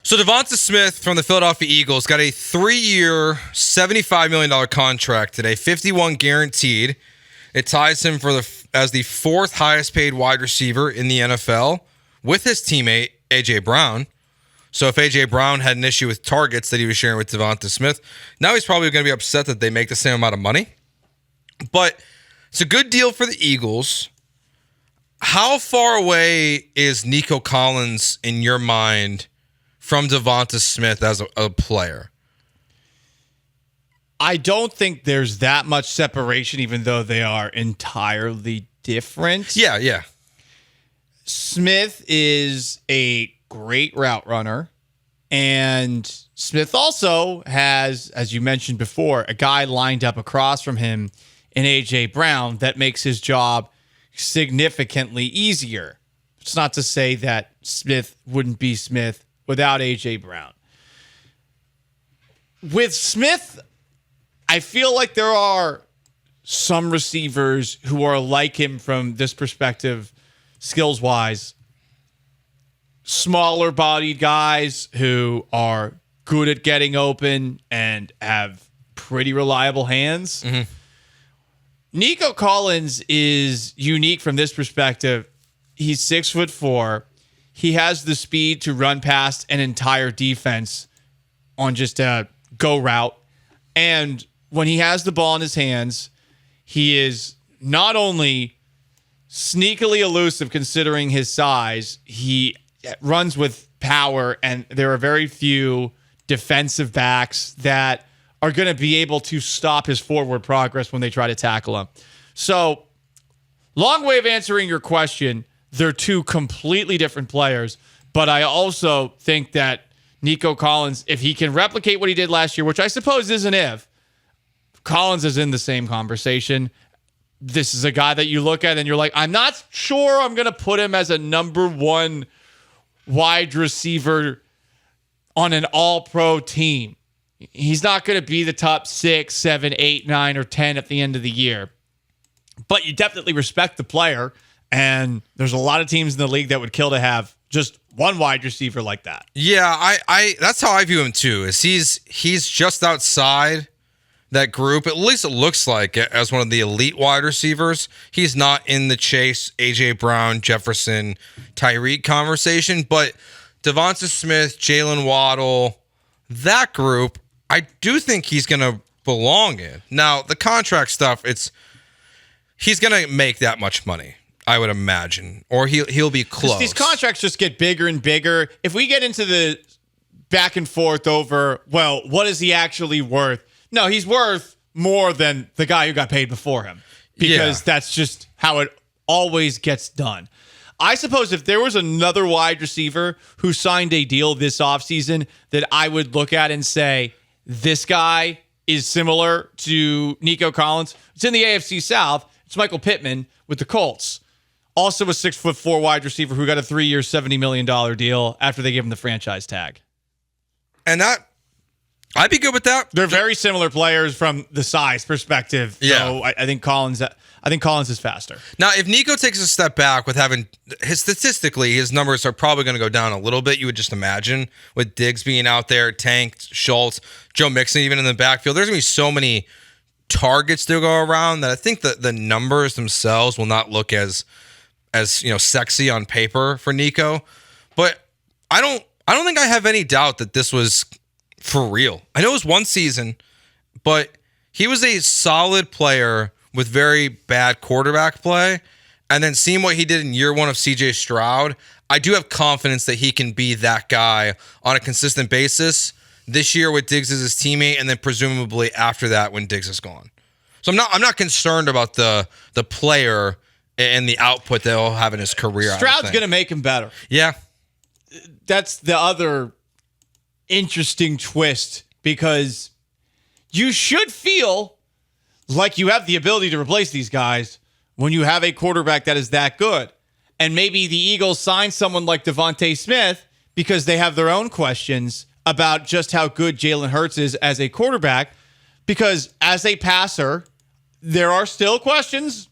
So Devonta Smith from the Philadelphia Eagles got a 3-year, $75 million contract today, 51 guaranteed. It ties him as the fourth highest paid wide receiver in the NFL with his teammate, A.J. Brown. So if A.J. Brown had an issue with targets that he was sharing with Devonta Smith, now he's probably going to be upset that they make the same amount of money. But it's a good deal for the Eagles. How far away is Nico Collins in your mind from Devonta Smith as a player? I don't think there's that much separation, even though they are entirely different. Yeah. Smith is a great route runner, and Smith also has, as you mentioned before, a guy lined up across from him in A.J. Brown that makes his job significantly easier. It's not to say that Smith wouldn't be Smith without A.J. Brown. With Smith, I feel like there are some receivers who are like him from this perspective, skills-wise. Smaller bodied guys who are good at getting open and have pretty reliable hands. Mm-hmm. Nico Collins is unique from this perspective. He's 6'4". He has the speed to run past an entire defense on just a go route. And when he has the ball in his hands, he is not only sneakily elusive considering his size, he runs with power, and there are very few defensive backs that are going to be able to stop his forward progress when they try to tackle him. So, long way of answering your question. They're two completely different players, but I also think that Nico Collins, if he can replicate what he did last year, which I suppose is an if, Collins is in the same conversation. This is a guy that you look at and you're like, I'm not sure I'm going to put him as a number one wide receiver on an all-pro team. He's not going to be the top 6, 7, 8, 9, or 10 at the end of the year. But you definitely respect the player, and there's a lot of teams in the league that would kill to have just one wide receiver like that. Yeah, I that's how I view him too. Is he's just outside that group. At least it looks like, as one of the elite wide receivers. He's not in the Chase, A.J. Brown, Jefferson, Tyreek conversation, but Devonta Smith, Jalen Waddle, that group, I do think he's going to belong in. Now, the contract stuff, he's going to make that much money, I would imagine, or he'll be close. These contracts just get bigger and bigger. If we get into the back and forth over, well, what is he actually worth? No, he's worth more than the guy who got paid before him, because that's just how it always gets done. I suppose if there was another wide receiver who signed a deal this offseason that I would look at and say, this guy is similar to Nico Collins, it's in the AFC South. It's Michael Pittman with the Colts. Also a 6'4" wide receiver who got a 3-year, $70 million deal after they gave him the franchise tag. And that, I'd be good with that. They're very similar players from the size perspective. Yeah. So I think Collins is faster. Now, if Nico takes a step back with statistically, his numbers are probably going to go down a little bit. You would just imagine, with Diggs being out there, Tank, Schultz, Joe Mixon, even in the backfield. There's going to be so many targets to go around that I think that the numbers themselves will not look as sexy on paper for Nico. But I don't think I have any doubt that this was for real. I know it was one season, but he was a solid player with very bad quarterback play. And then seeing what he did in year one of CJ Stroud, I do have confidence that he can be that guy on a consistent basis this year with Diggs as his teammate, and then presumably after that when Diggs is gone. So I'm not concerned about the player and the output that he'll have in his career. Stroud's going to make him better. Yeah. That's the other interesting twist, because you should feel like you have the ability to replace these guys when you have a quarterback that is that good. And maybe the Eagles sign someone like Devonta Smith because they have their own questions about just how good Jalen Hurts is as a quarterback, because as a passer, there are still questions.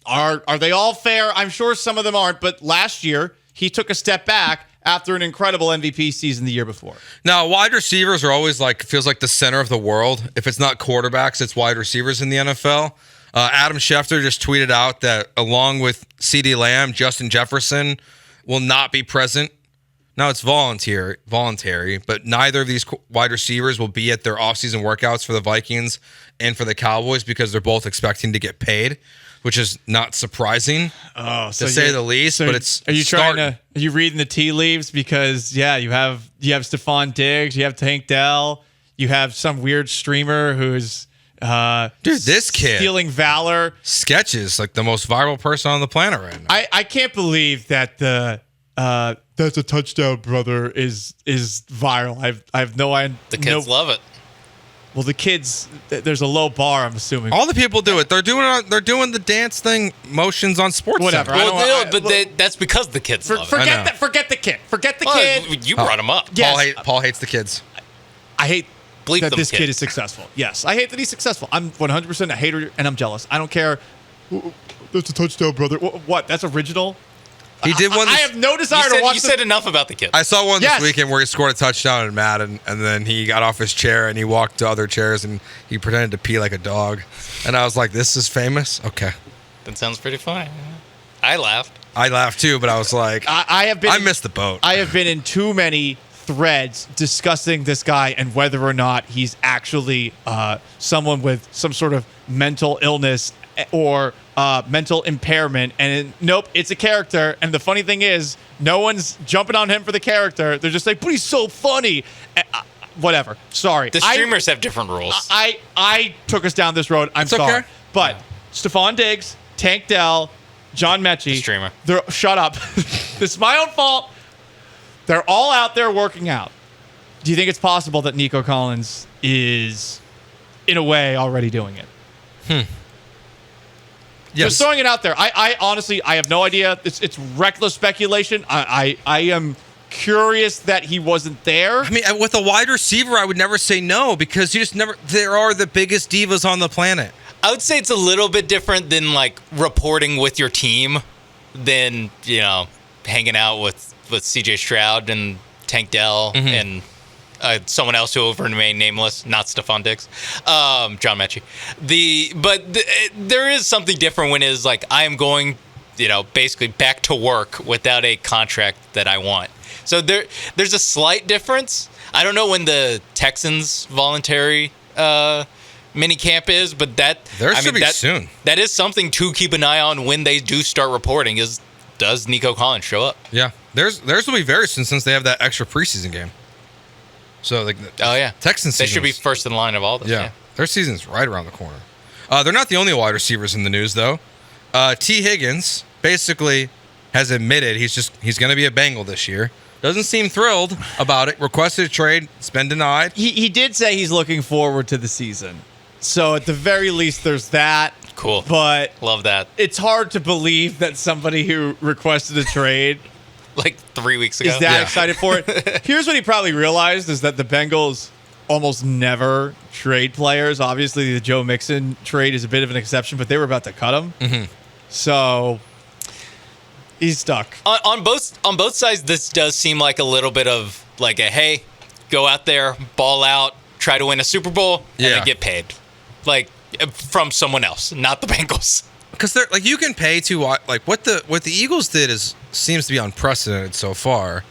Are they all fair? I'm sure some of them aren't, but last year he took a step back after an incredible MVP season the year before. Now, wide receivers are always feels like the center of the world. If it's not quarterbacks, it's wide receivers in the NFL. Adam Schefter just tweeted out that along with CeeDee Lamb, Justin Jefferson will not be present. Now, it's voluntary, but neither of these wide receivers will be at their offseason workouts for the Vikings and for the Cowboys because they're both expecting to get paid, which is not surprising to say the least. But it's are you reading the tea leaves? Because you have Stephon Diggs, you have Tank Dell, you have some weird streamer who's this kid stealing valor sketches, like the most viral person on the planet right now. I can't believe that the that's a touchdown, brother is viral. I have no idea. The kids love it. Well, the kids, there's a low bar, I'm assuming. All the people do it. They're doing the dance thing motions on sports. Whatever. That's because the kids love it. Forget the kid. Forget the kid. You brought him up. Yes. Paul hates the kids. I hate Bleep that this kids. kid is successful. Yes, I hate that he's successful. I'm 100% a hater, and I'm jealous. I don't care. That's a touchdown, brother. What? That's original? He did one. I have no desire to watch. You said enough about the kids. I saw one this weekend where he scored a touchdown in Madden, and then he got off his chair and he walked to other chairs and he pretended to pee like a dog. And I was like, "This is famous." Okay, that sounds pretty funny. I laughed. I laughed too, but I was like, I missed the boat. I have been in too many threads discussing this guy and whether or not he's actually someone with some sort of mental illness or mental impairment. And nope, it's a character. And the funny thing is, no one's jumping on him for the character. They're just like, but he's so funny. Whatever. Sorry. The streamers have different rules. I took us down this road. I'm sorry. Okay. But Stephon Diggs, Tank Dell, John Mechie. Streamer. Shut up. This is my own fault. They're all out there working out. Do you think it's possible that Nico Collins is, in a way, already doing it? Yes. Just throwing it out there. I honestly, I have no idea. It's reckless speculation. I am curious that he wasn't there. I mean, with a wide receiver, I would never say no because you just never. There are the biggest divas on the planet. I would say it's a little bit different than reporting with your team than hanging out with CJ Stroud and Tank Dell and someone else who will remain nameless, not Stephon Diggs, John Mechie. There is something different when it's I am going, basically back to work without a contract that I want. So there's a slight difference. I don't know when the Texans voluntary mini camp is, but should be soon. That is something to keep an eye on when they do start reporting. Does Nico Collins show up? Yeah, theirs will be very soon since they have that extra preseason game. So Texans. They should be first in line of all this. Yeah, their season's right around the corner. They're not the only wide receivers in the news though. T. Higgins basically has admitted he's going to be a Bengal this year. Doesn't seem thrilled about it. Requested a trade. It's been denied. He did say he's looking forward to the season. So at the very least, there's that. Cool. But love that. It's hard to believe that somebody who requested a trade 3 weeks ago is that excited for it. Here's what he probably realized is that the Bengals almost never trade players. Obviously, the Joe Mixon trade is a bit of an exception, but they were about to cut him. Mm-hmm. So he's stuck. On both sides, this does seem like a little bit of a hey, go out there, ball out, try to win a Super Bowl, and then get paid. From someone else, not the Bengals. Because they're you can pay to what the Eagles did seems to be unprecedented so far,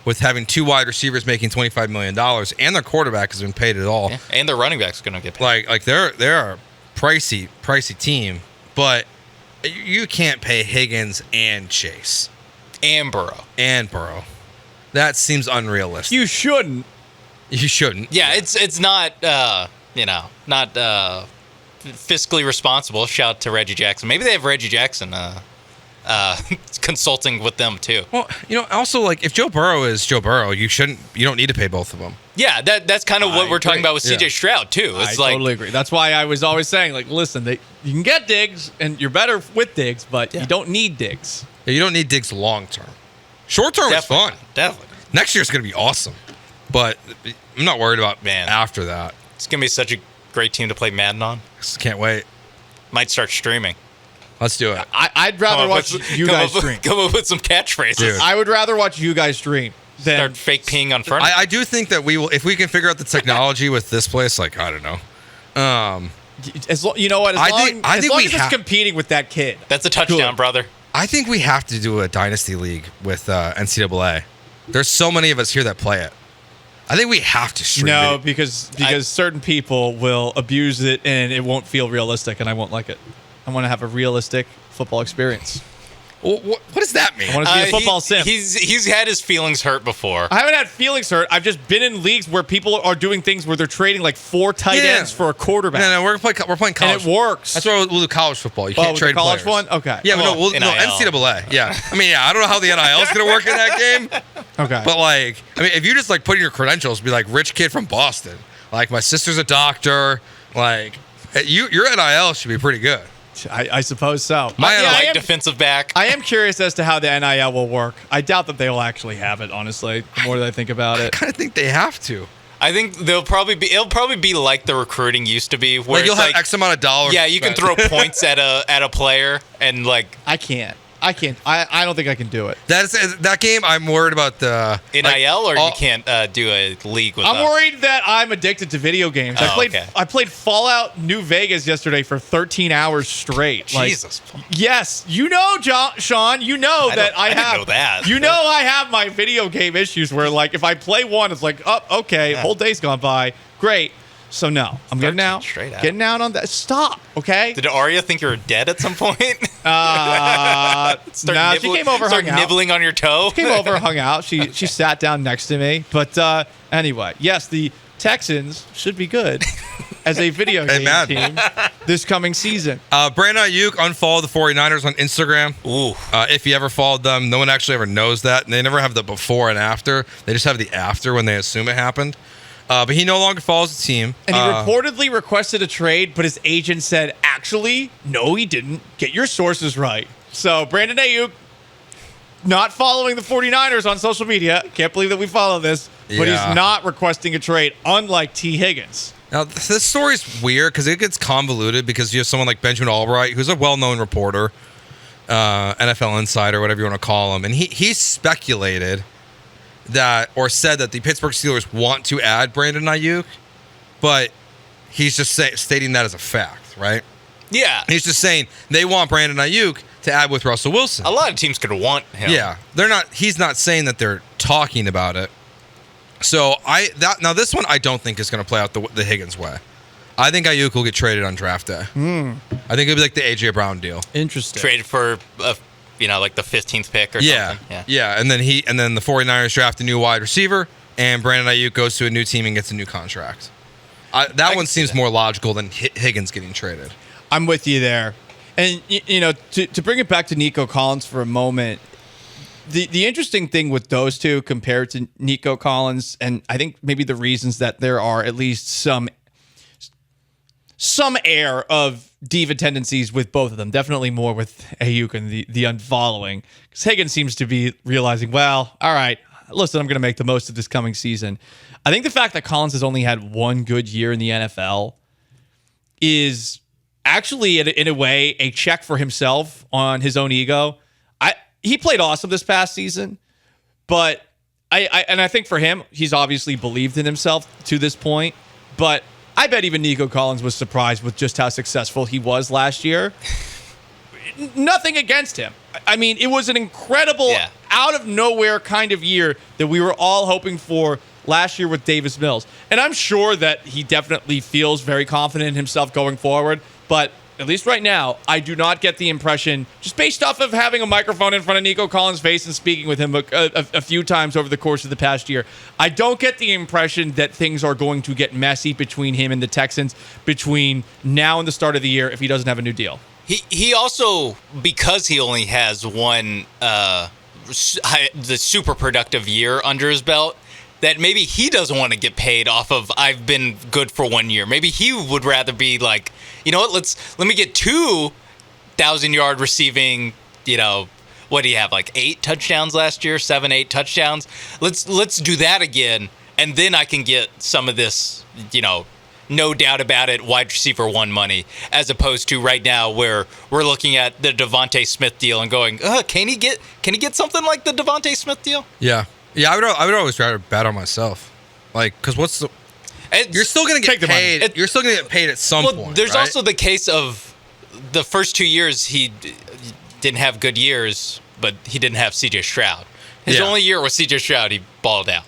with having two wide receivers making $25 million and their quarterback has been paid at all, and their running back's going to get paid. They're a pricey team, but you can't pay Higgins and Chase and Burrow. That seems unrealistic. You shouldn't. Yeah, it's not not fiscally responsible. Shout out to Reggie Jackson. Maybe they have Reggie Jackson consulting with them too. Well, also if Joe Burrow is Joe Burrow, you don't need to pay both of them. Yeah, that's kind of what we're talking about with CJ Stroud too. I totally agree. That's why I was always saying listen, you can get Diggs and you're better with Diggs, but you don't need Diggs. Yeah, you don't need Diggs long term. Short term is fun. Definitely. Next year's going to be awesome, but I'm not worried about after that. It's going to be such a great team to play Madden on. Can't wait. Might start streaming. Let's do it. I'd rather watch you guys stream. Come up with some catchphrases. Dude. I would rather watch you guys stream than Start fake peeing on furniture. I do think that we will, if we can figure out the technology with this place, like, I don't know. you know what? As long I think as we it's have- competing with that kid. That's a touchdown, Good. brother. I think we have to do a dynasty league with NCAA. There's so many of us here that play it. I think we have to stream No, it. because certain people will abuse it and it won't feel realistic, and I won't like it. I want to have a realistic football experience. What does that mean? I want to be a football sim. He's had his feelings hurt before. I haven't had feelings hurt. I've just been in leagues where people are doing things where they're trading like 4 tight ends for a quarterback. No, we're playing college. And it works. That's why we'll do college football. You can't with trade the college players. one? Okay. Yeah, but no, NIL. NCAA. Yeah. I mean, I don't know how the NIL is going to work in that game. Okay. But like, I mean, if you just like put in your credentials, be like rich kid from Boston. Like my sister's a doctor. Like your NIL should be pretty good. I suppose so. Like defensive back. I am curious as to how the NIL will work. I doubt that they will actually have it, honestly, the more that I think about I it. kind of think they have to. I think it'll probably be like the recruiting used to be, where Like you'll it's have X amount of dollars. Yeah, you can throw points at a player, and like I can't. I don't think I can do it. That game. I'm worried about the NIL, or you can't do a league with. I'm worried that I'm addicted to video games. Okay. I played Fallout New Vegas yesterday for 13 hours straight. Jesus. Yes, you know, Sean. You know that I didn't have. know that. You know I have my video game issues where, like, if I play one, it's like, oh, okay, whole day's gone by. Great. So no, I'm getting out. Straight out. Getting out on that. Stop. Okay. Did Arya think you were dead at some point? She came over, start hung out. nibbling on your toe. Came over, hung out. She sat down next to me. But anyway, yes, the Texans should be good as a video game team this coming season. Brandon Aiyuk unfollowed the 49ers on Instagram. Ooh. If you ever followed them, no one actually ever knows that. And they never have the before and after. They just have the after when they assume it happened. But he no longer follows the team. And he reportedly requested a trade, but his agent said, actually, no, he didn't. Get your sources right. So Brandon Aiyuk not following the 49ers on social media. Can't believe that we follow this. But Yeah. he's not requesting a trade, unlike T. Higgins. Now, this story's weird because it gets convoluted because you have someone like Benjamin Albright, who's a well-known reporter, NFL insider, whatever you want to call him. And he speculated that, or said that the Pittsburgh Steelers want to add Brandon Aiyuk, but he's just stating that as a fact, right? Yeah. He's just saying they want Brandon Aiyuk to add with Russell Wilson. A lot of teams could want him. Yeah, they're not. He's not saying that they're talking about it. So now this one I don't think is going to play out the Higgins way. I think Aiyuk will get traded on draft day. I think it'll be like the AJ Brown deal. Interesting. Traded for like the 15th pick or something. Yeah. And then the 49ers draft a new wide receiver, and Brandon Aiyuk goes to a new team and gets a new contract. That one seems more logical than Higgins getting traded. I'm with you there. And, to bring it back to Nico Collins for a moment, the interesting thing with those two compared to Nico Collins, and I think maybe the reasons that there are at least some air of diva tendencies with both of them, definitely more with Aiyuk and the unfollowing, because Higgins seems to be realizing, well, all right, listen, I'm going to make the most of this coming season. I think the fact that Collins has only had one good year in the NFL is actually, in a way, a check for himself on his own ego. He played awesome this past season, but I think for him, he's obviously believed in himself to this point, but I bet even Nico Collins was surprised with just how successful he was last year. Nothing against him. I mean, it was an incredible, out of nowhere kind of year that we were all hoping for last year with Davis Mills. And I'm sure that he definitely feels very confident in himself going forward, but at least right now, I do not get the impression, just based off of having a microphone in front of Nico Collins' face and speaking with him a few times over the course of the past year, I don't get the impression that things are going to get messy between him and the Texans between now and the start of the year if he doesn't have a new deal. He also, because he only has one the super productive year under his belt, that maybe he doesn't want to get paid off of I've been good for 1 year. Maybe he would rather be like, you know what, let me get 2,000-yard receiving, what do you have, like 8 touchdowns last year, 7-8 touchdowns? Let's do that again, and then I can get some of this, no doubt about it, wide receiver 1 money, as opposed to right now where we're looking at the Devonta Smith deal and going, can he get something like the Devonta Smith deal? Yeah. I would always rather bet on myself. Like, because you're still gonna get paid. You're still gonna get paid at some point. There's right? also the case of the first 2 years he didn't have good years, but he didn't have CJ Stroud. His only year with CJ Stroud, he balled out.